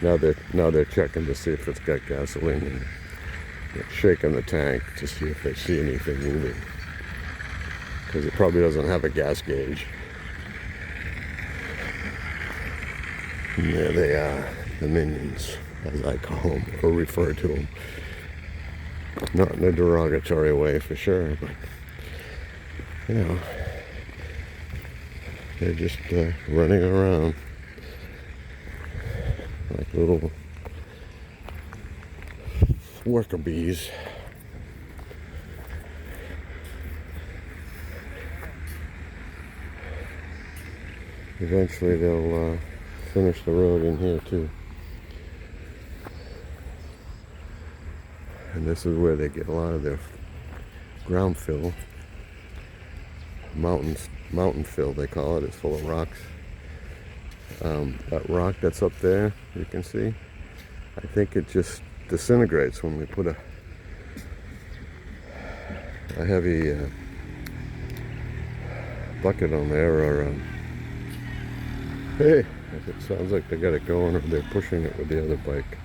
Now they're checking to see if it's got gasoline in it. They're shaking the tank to see if they see anything moving, because it probably doesn't have a gas gauge. And there they are, the minions, as I call them, or refer to them. Not in a derogatory way, for sure, but, you know, they're just running around like little worker bees. Eventually they'll finish the road in here too. And this is where they get a lot of their ground fill. Mountain fill, they call it. It's full of rocks. That rock that's up there, you can see, I think it just disintegrates when we put a heavy bucket on there, or hey, it sounds like they got it going, or they're pushing it with the other bike.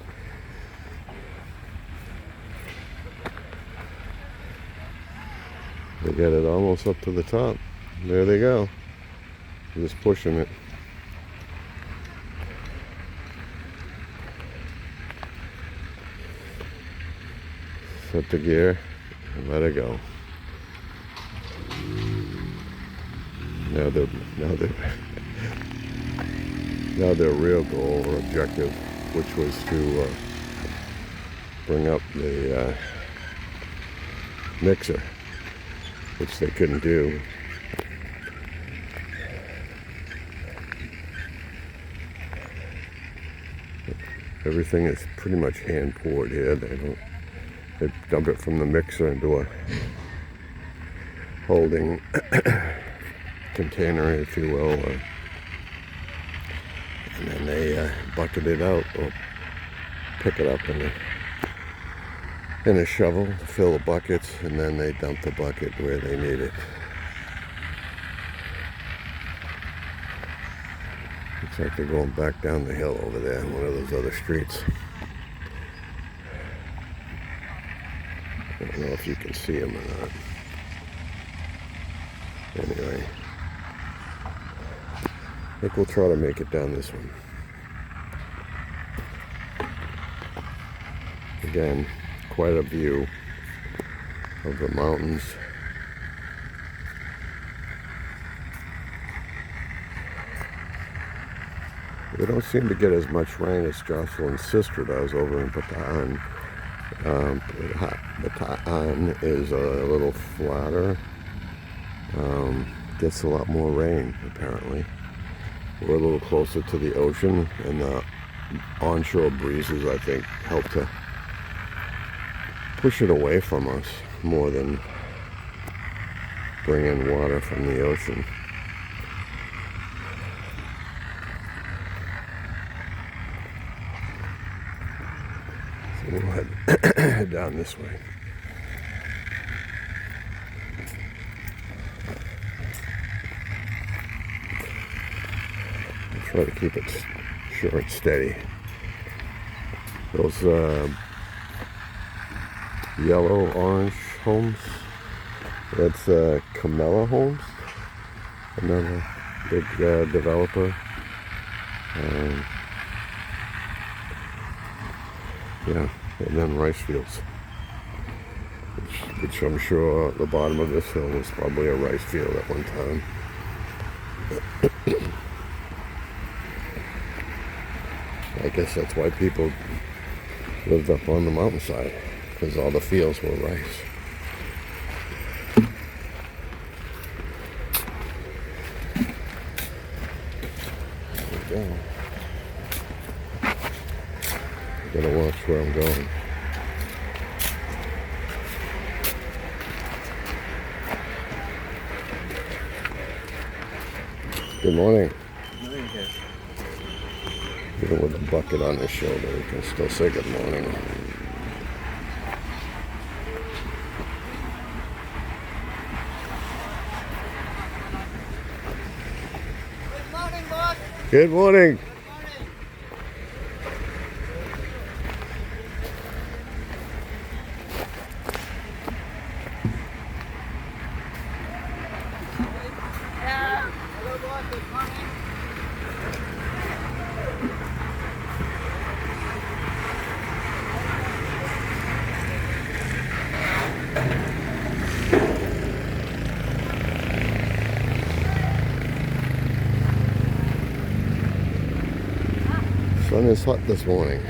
They get it almost up to the top. There they go. Just pushing it. Set the gear and let it go. Now their real goal or objective, which was to bring up the mixer, which they couldn't do. Everything is pretty much hand poured here. They dump it from the mixer into a holding container, if you will, and then they bucket it out, or pick it up in a shovel to fill the buckets, and then they dump the bucket where they need it. Looks like they're going back down the hill over there in one of those other streets. I don't know if you can see them or not. Anyway, I think we'll try to make it down this one. Again, quite a view of the mountains. We don't seem to get as much rain as Jocelyn's sister does over in Bataan. Bataan is a little flatter. Gets a lot more rain, apparently. We're a little closer to the ocean, and the onshore breezes, I think, help to push it away from us more than bring in water from the ocean. So we'll head down this way. Try to keep it short and steady. Those yellow orange homes, that's Camella Homes, another big developer. Yeah, and then rice fields, which I'm sure at the bottom of this hill was probably a rice field at one time. I guess that's why people lived up on the mountainside, because all the fields were rice. There we go. I gotta watch where I'm going. Good morning. Even with a bucket on his shoulder, he can still say good morning. Good morning, boss. Good morning. Good morning. Sun is hot this morning.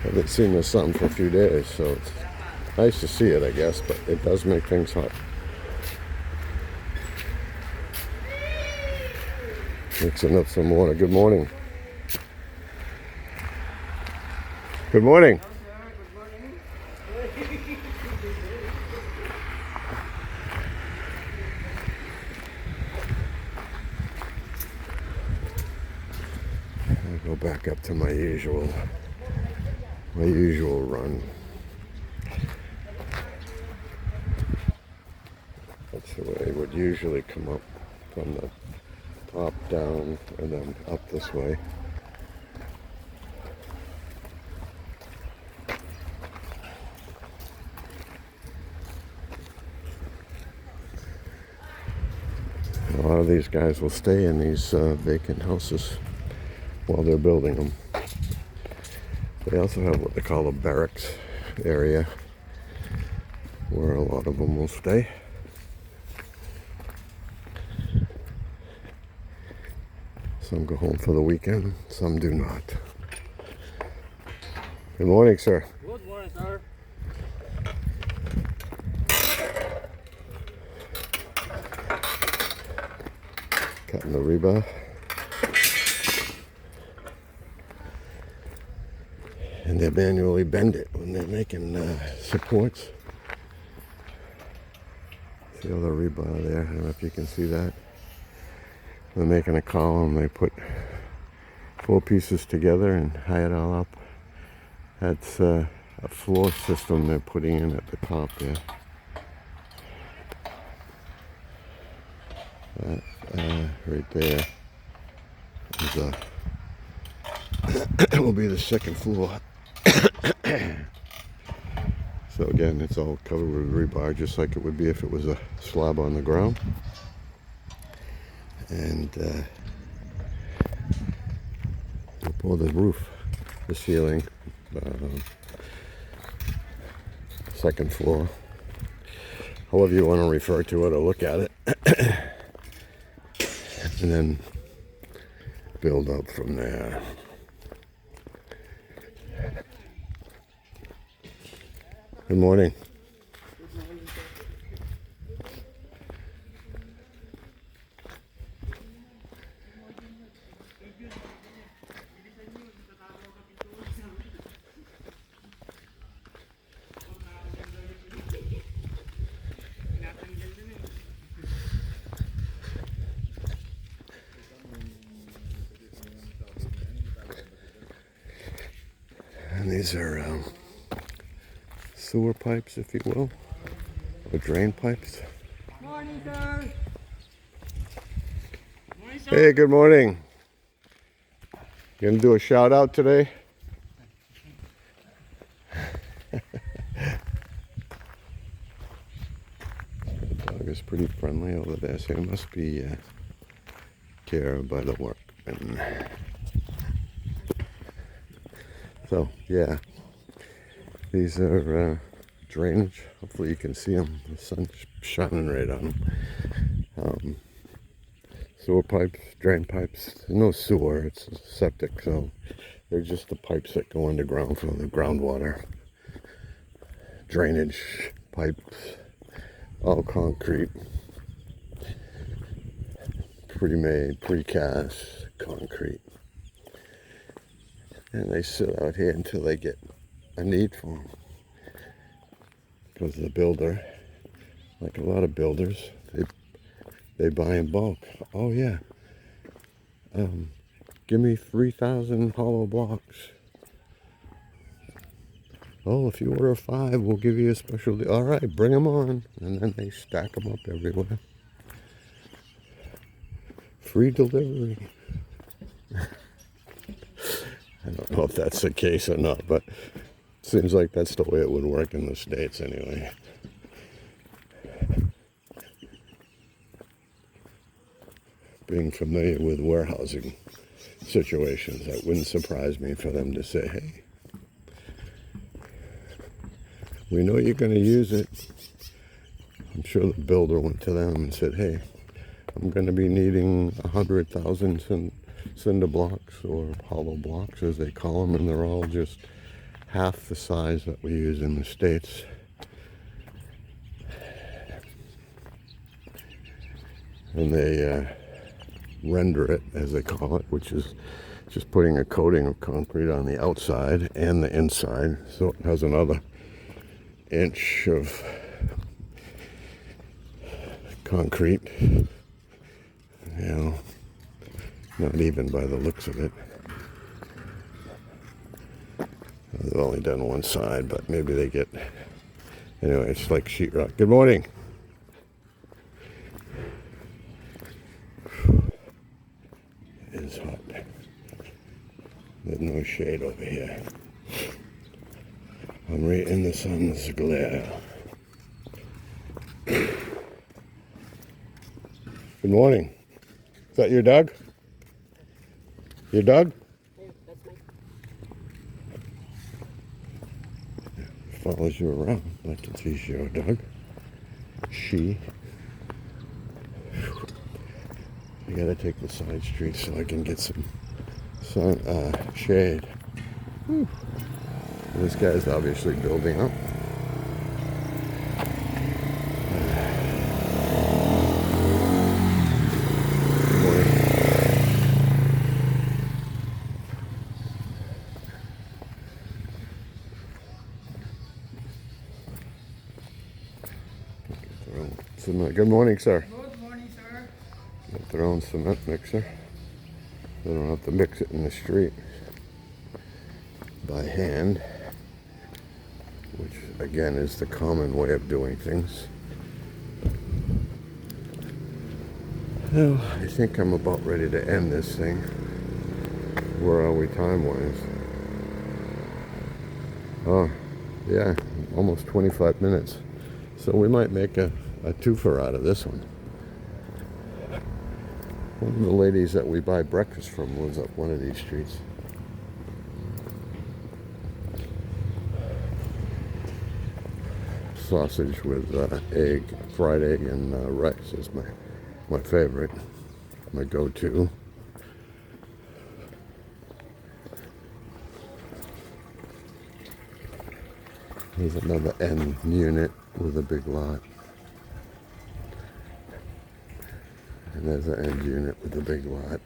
Haven't seen the sun for a few days, so it's nice to see it, I guess, but it does make things hot. Mixing up some water. Good morning. Good morning. I'll go back up to my usual run. That's the way it would usually come up, from the top down and then up this way. A lot of these guys will stay in these vacant houses while they're building them. They also have what they call a barracks area where a lot of them will stay. Some go home for the weekend, some do not. Good morning, sir. Good morning, sir. Cutting the rebar. And they manually bend it when they're making supports. See all the rebar there? I don't know if you can see that. They're making a column. They put 4 pieces together and tie it all up. That's a floor system they're putting in at the top there. Right there is it will be the second floor. So again, it's all covered with rebar, just like it would be if it was a slab on the ground. And we'll pour the roof, the ceiling, second floor, however you want to refer to it or look at it, and then build up from there. Good morning. And these are sewer pipes, if you will, or drain pipes. Morning, sir. Morning, sir. Hey, good morning. You gonna do a shout out today? The dog is pretty friendly over there, so it must be cared by the workmen. So yeah, these are drainage. Hopefully you can see them. The sun's shining right on them. Sewer pipes, drain pipes. There's no sewer, it's septic, so they're just the pipes that go underground for the groundwater. Drainage pipes, all concrete. Pre-made, precast concrete. And they sit out here until they get a need for them. Because the builder, like a lot of builders, they buy in bulk. Oh yeah, give me 3,000 hollow blocks. Oh, if you order 5, we'll give you a special deal. All right, bring them on. And then they stack them up everywhere. Free delivery. I don't know if that's the case or not, but it seems like that's the way it would work in the States anyway. Being familiar with warehousing situations, that wouldn't surprise me for them to say, hey, we know you're going to use it. I'm sure the builder went to them and said, hey, I'm going to be needing 100,000 cinder blocks, or hollow blocks as they call them, and they're all just half the size that we use in the States. And they render it, as they call it, which is just putting a coating of concrete on the outside and the inside, so it has another inch of concrete. You know, not even by the looks of it. They've only done one side, but maybe they get... Anyway, it's like sheetrock. Good morning. It is hot. There's no shade over here. I'm right in the sun's glare. Good morning. Is that your dog? Your dog? Yeah, that's my. Follows you around like it's he's your dog. She. I gotta take the side street so I can get some sun, shade. Whew. This guy's obviously building up. Good morning, sir. Good morning, sir. Got their own cement mixer. They don't have to mix it in the street by hand, which again is the common way of doing things. Well, I think I'm about ready to end this thing. Where are we time-wise? Oh, yeah, almost 25 minutes. So we might make a twofer out of this one. One of the ladies that we buy breakfast from lives up one of these streets. Sausage with egg, fried egg, and rice is my favorite, my go-to. There's another end unit with a big lot. And there's an end unit with a big lot.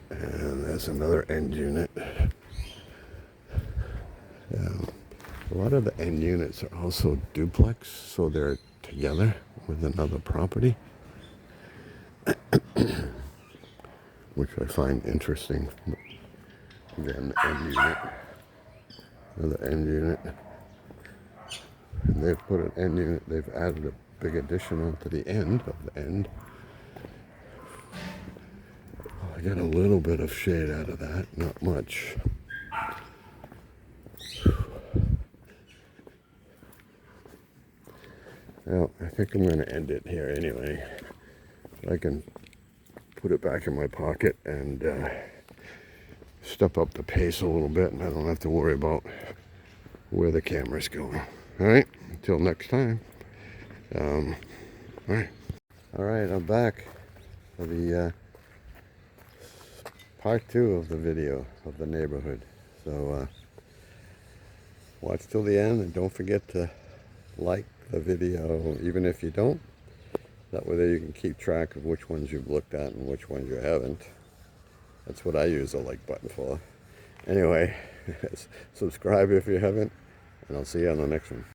And there's another end unit. A lot of the end units are also duplex, so they're together with another property, which I find interesting. Again, the end unit. Another end unit. And they've put an end unit, they've added a big addition onto the end of the end. I got a little bit of shade out of that, not much. Well, I think I'm going to end it here anyway. I can put it back in my pocket and step up the pace a little bit, and I don't have to worry about where the camera's going. All right, until next time. All right, I'm back for the part 2 of the video of the neighborhood. So watch till the end, and don't forget to like the video, even if you don't. That way there you can keep track of which ones you've looked at and which ones you haven't. That's what I use the like button for. Anyway, subscribe if you haven't, and I'll see you on the next one.